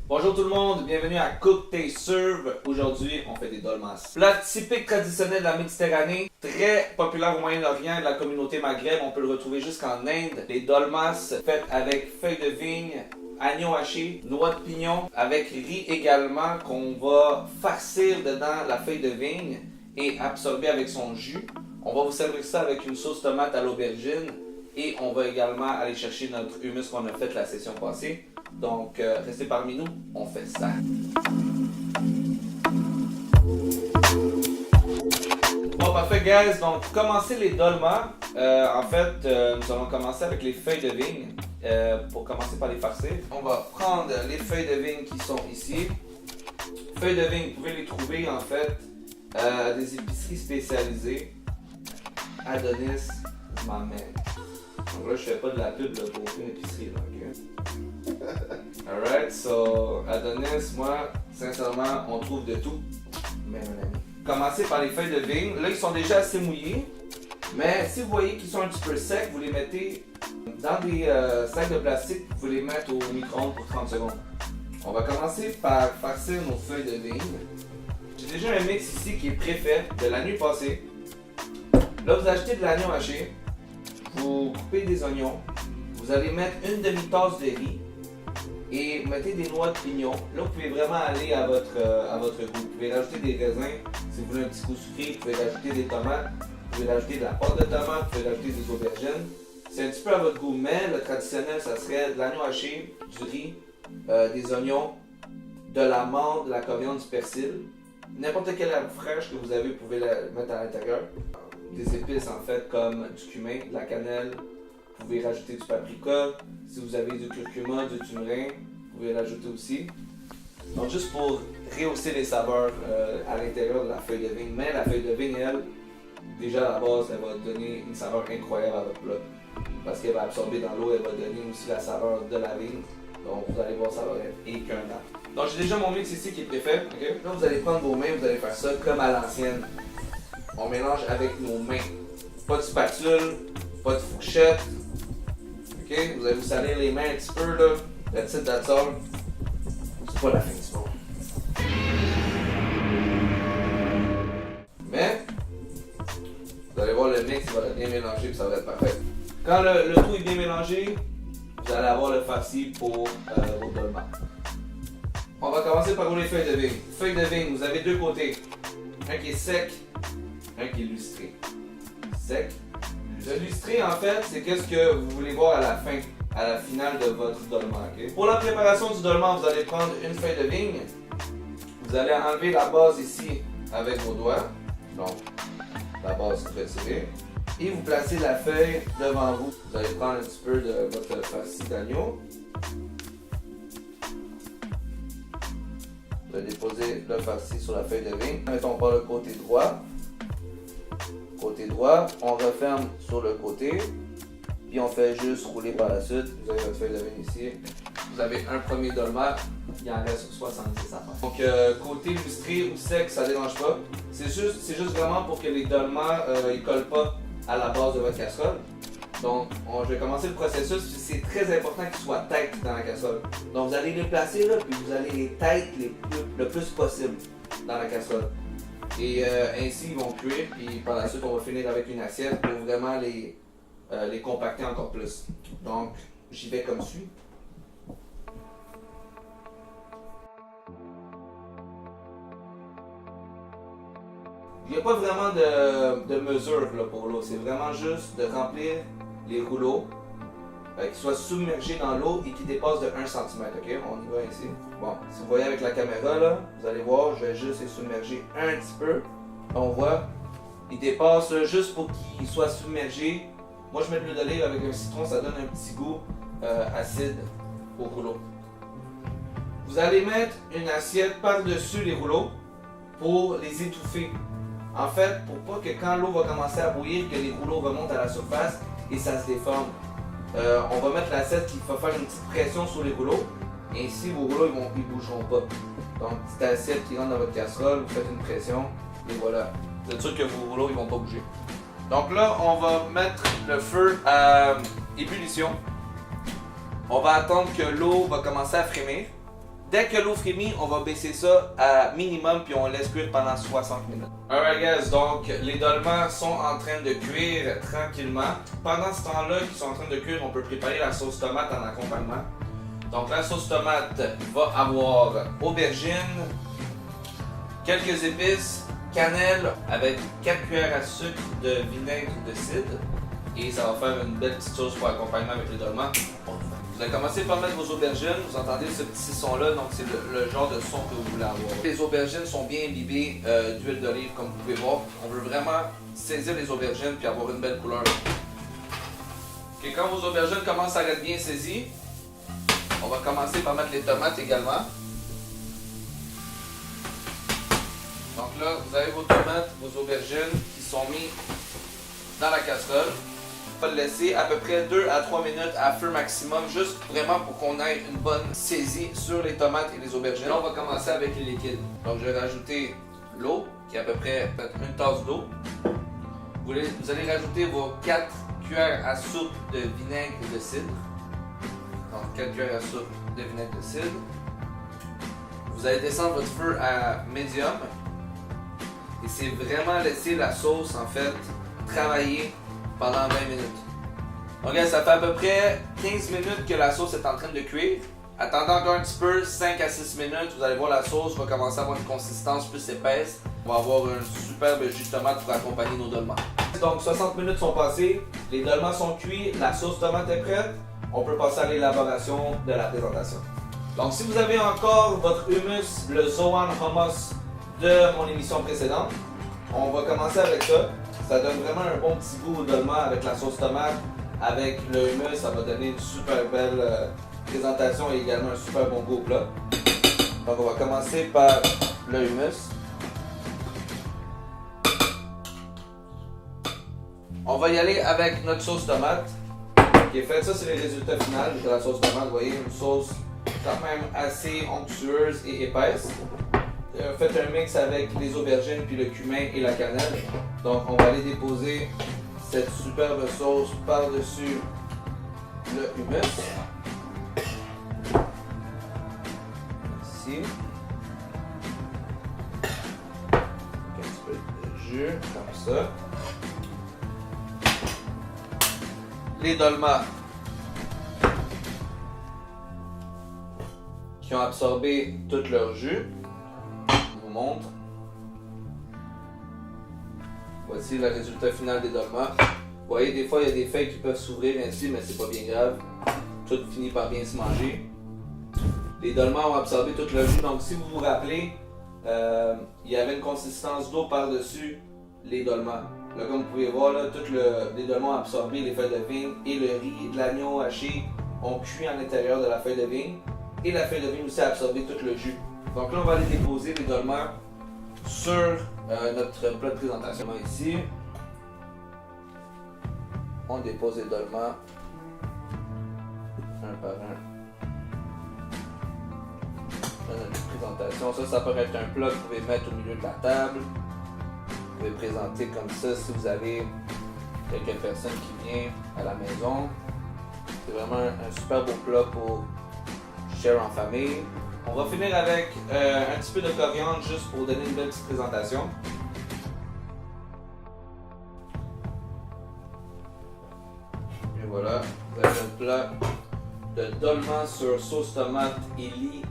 Bonjour tout le monde, bienvenue à Cook Taste Serve. Aujourd'hui, on fait des dolmas. Plat typique traditionnel de la Méditerranée, très populaire au Moyen-Orient et de la communauté Maghreb. On peut le retrouver jusqu'en Inde. Les dolmas faites avec feuilles de vigne, agneau haché, noix de pignon, avec riz également qu'on va farcir dedans la feuille de vigne et absorber avec son jus. On va vous servir ça avec une sauce tomate à l'aubergine et on va également aller chercher notre hummus qu'on a fait la session passée. Donc, restez parmi nous, on fait ça. Bon, parfait, guys. Donc, pour commencer les dolmas, nous allons commencer avec les feuilles de vigne. Pour commencer par les farcir, on va prendre les feuilles de vigne qui sont ici. Feuilles de vigne, vous pouvez les trouver en fait à des épiceries spécialisées. Adonis, ma man. Donc là, je fais pas de la pub là, pour aucune épicerie. Là, okay? Alright, so Adonis, moi, sincèrement, on trouve de tout. Mais mon ami. Commencez par les feuilles de vigne. Là, ils sont déjà assez mouillés. Mais si vous voyez qu'ils sont un petit peu secs, vous les mettez dans des sacs de plastique. Vous les mettez au micro-ondes pour 30 secondes. On va commencer par farcir nos feuilles de vigne. J'ai déjà un mix ici qui est préfet de la nuit passée. Là, vous achetez de l'agneau haché. Vous coupez des oignons. Vous allez mettre une demi-tasse de riz. Et mettez des noix de pignon. Là, vous pouvez vraiment aller à votre goût. Vous pouvez rajouter des raisins si vous voulez un petit goût sucré. Vous pouvez rajouter des tomates. Vous pouvez rajouter de la pâte de tomate. Vous pouvez rajouter des aubergines. C'est un petit peu à votre goût, mais le traditionnel, ça serait de l'agneau haché, du riz, des oignons, de l'amande, de la coriandre, du persil. N'importe quelle herbe fraîche que vous avez, vous pouvez la mettre à l'intérieur. Des épices en fait comme du cumin, de la cannelle. Vous pouvez rajouter du paprika. Si vous avez du curcuma, du turmeric, vous pouvez l'ajouter aussi. Donc juste pour rehausser les saveurs à l'intérieur de la feuille de vigne. Mais la feuille de vigne, elle, déjà à la base, elle va donner une saveur incroyable à votre plat. Parce qu'elle va absorber dans l'eau, elle va donner aussi la saveur de la vigne. Donc vous allez voir, ça va être écœurant. Donc j'ai déjà mon mix ici qui est préfet. Okay? Là vous allez prendre vos mains, vous allez faire ça comme à l'ancienne. On mélange avec nos mains. Pas de spatule, pas de fourchette. Ok, vous allez vous salir les mains un petit peu là. That's it, that's all. C'est pas la fin du monde. Mais, vous allez voir le mix, il va être bien mélangé et ça va être parfait. Quand le tout est bien mélangé, vous allez avoir le farci pour vos dolmas. On va commencer par rouler les feuilles de vigne. Feuilles de vigne, vous avez deux côtés. Un qui est sec, un qui est lustré. Sec. Le lustré, en fait, c'est qu'est-ce que vous voulez voir à la fin, à la finale de votre dolma. Okay? Pour la préparation du dolma, vous allez prendre une feuille de vigne. Vous allez enlever la base ici avec vos doigts. Donc, la base retirée. Et vous placez la feuille devant vous. Vous allez prendre un petit peu de votre farci d'agneau. Vous allez déposer le farci sur la feuille de vigne. Mettons par le côté droit. Côté droit, on referme sur le côté, puis on fait juste rouler par la suite. Vous avez votre feuille de vigne ici. Vous avez un premier dolma, il en reste 70 à faire. Donc côté lustré ou sec, ça ne dérange pas. C'est juste vraiment pour que les dolmas ne collent pas à la base de votre casserole. Donc je vais commencer le processus, c'est très important qu'ils soient têtes dans la casserole. Donc vous allez les placer là, puis vous allez les têtes le plus possible dans la casserole. Et ainsi, ils vont cuire, puis par la suite, on va finir avec une assiette pour vraiment les compacter encore plus. Donc, j'y vais comme suit. Il n'y a pas vraiment de mesure là, pour l'eau, c'est vraiment juste de remplir les rouleaux, qu'ils soient submergés dans l'eau et qui dépassent de 1 cm. Okay? On y va ici. Bon, si vous voyez avec la caméra, là, vous allez voir, je vais juste les submerger un petit peu. On voit, ils dépassent juste pour qu'ils soient submergés. Moi, je mets de l'huile d'olive avec un citron, ça donne un petit goût acide au rouleau. Vous allez mettre une assiette par-dessus les rouleaux pour les étouffer. En fait, pour pas que quand l'eau va commencer à bouillir, que les rouleaux remontent à la surface et ça se déforme. On va mettre l'assiette qui va faire une petite pression sur les rouleaux. Ainsi, vos rouleaux ils bougeront pas. Donc, petite assiette qui rentre dans votre casserole, vous faites une pression et voilà. Vous êtes sûr que vos rouleaux ils vont pas bouger. Donc là, on va mettre le feu à ébullition. On va attendre que l'eau va commencer à frémir. Dès que l'eau frémit, on va baisser ça à minimum puis on laisse cuire pendant 60 minutes. Alright guys, donc les dolmans sont en train de cuire tranquillement. Pendant ce temps-là qu'ils sont en train de cuire, on peut préparer la sauce tomate en accompagnement. Donc la sauce tomate va avoir aubergine, quelques épices, cannelle avec 4 cuillères à sucre de vinaigre de cidre. Et ça va faire une belle petite sauce pour accompagnement avec les dolmans. Vous allez commencer par mettre vos aubergines. Vous entendez ce petit son-là, donc c'est le genre de son que vous voulez avoir. Les aubergines sont bien imbibées d'huile d'olive, comme vous pouvez voir. On veut vraiment saisir les aubergines puis avoir une belle couleur. Okay, quand vos aubergines commencent à être bien saisies, on va commencer par mettre les tomates également. Donc là, vous avez vos tomates, vos aubergines qui sont mis dans la casserole. On va le laisser à peu près 2 à 3 minutes à feu maximum, juste vraiment pour qu'on ait une bonne saisie sur les tomates et les aubergines. Là, on va commencer avec les liquides. Donc, je vais rajouter l'eau, qui est à peu près peut-être une tasse d'eau. Vous allez rajouter vos 4 cuillères à soupe de vinaigre de cidre. Donc, 4 cuillères à soupe de vinaigre de cidre. Vous allez descendre votre feu à médium. Et c'est vraiment laisser la sauce, en fait, travailler pendant 20 minutes. Donc ça fait à peu près 15 minutes que la sauce est en train de cuire. Attendez encore un petit peu, 5 à 6 minutes, vous allez voir la sauce va commencer à avoir une consistance plus épaisse. On va avoir un superbe jus de tomate pour accompagner nos dolmans. Donc 60 minutes sont passées, les dolmans sont cuits, la sauce tomate est prête. On peut passer à l'élaboration de la présentation. Donc si vous avez encore votre hummus, le Zoan Hummus de mon émission précédente, on va commencer avec ça. Ça donne vraiment un bon petit goût au dolma avec la sauce tomate, avec le hummus, ça va donner une super belle présentation et également un super bon goût au plat. Donc on va commencer par le hummus. On va y aller avec notre sauce tomate qui est faite. Ça c'est le résultat final de la sauce tomate. Vous voyez, une sauce quand même assez onctueuse et épaisse. Faites un mix avec les aubergines, puis le cumin et la cannelle. Donc on va aller déposer cette superbe sauce par-dessus le hummus. Ici. Un petit peu de jus, comme ça. Les dolmas qui ont absorbé tout leur jus. Montre. Voici le résultat final des dolmas. Vous voyez, des fois il y a des feuilles qui peuvent s'ouvrir ainsi, mais c'est pas bien grave. Tout finit par bien se manger. Les dolmas ont absorbé tout le jus, donc si vous vous rappelez, il y avait une consistance d'eau par-dessus les dolmas. Là, comme vous pouvez voir, là, les dolmas ont absorbé les feuilles de vigne et le riz et de l'agneau haché ont cuit à l'intérieur de la feuille de vigne. Et la feuille de vigne aussi a absorbé tout le jus. Donc là, on va aller déposer les dolmans sur notre plat de présentation. Ici, on dépose les dolmans un par un dans notre présentation. Ça peut être un plat que vous pouvez mettre au milieu de la table. Vous pouvez présenter comme ça si vous avez quelques personnes qui viennent à la maison. C'est vraiment un super beau plat pour share en famille. On va finir avec un petit peu de coriandre juste pour donner une belle petite présentation. Et voilà, vous avez un plat de dolma sur sauce tomate et lit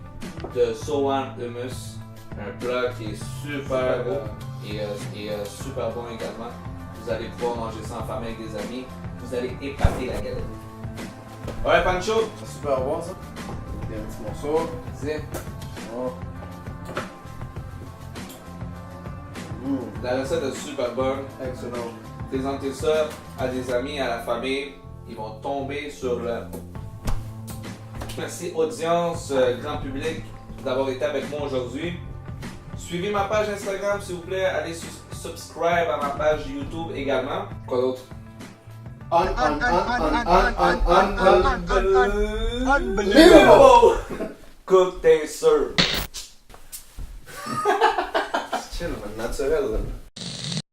de Zoan Hummus. Un plat qui est super beau et super bon également. Vous allez pouvoir manger ça en famille avec des amis. Vous allez épater la galette. Ouais, Pancho? C'est super bon ça. Il y a un petit morceau. C'est. Oh. La recette est super bonne. Excellent. Présentez ça à des amis, à la famille. Ils vont tomber sur le. Merci audience, grand public, d'avoir été avec moi aujourd'hui. Suivez ma page Instagram s'il vous plaît. Allez subscribe à ma page YouTube également. Quoi d'autre? Unbelievable! Cook, taste, serve. Chill, man. Naturel.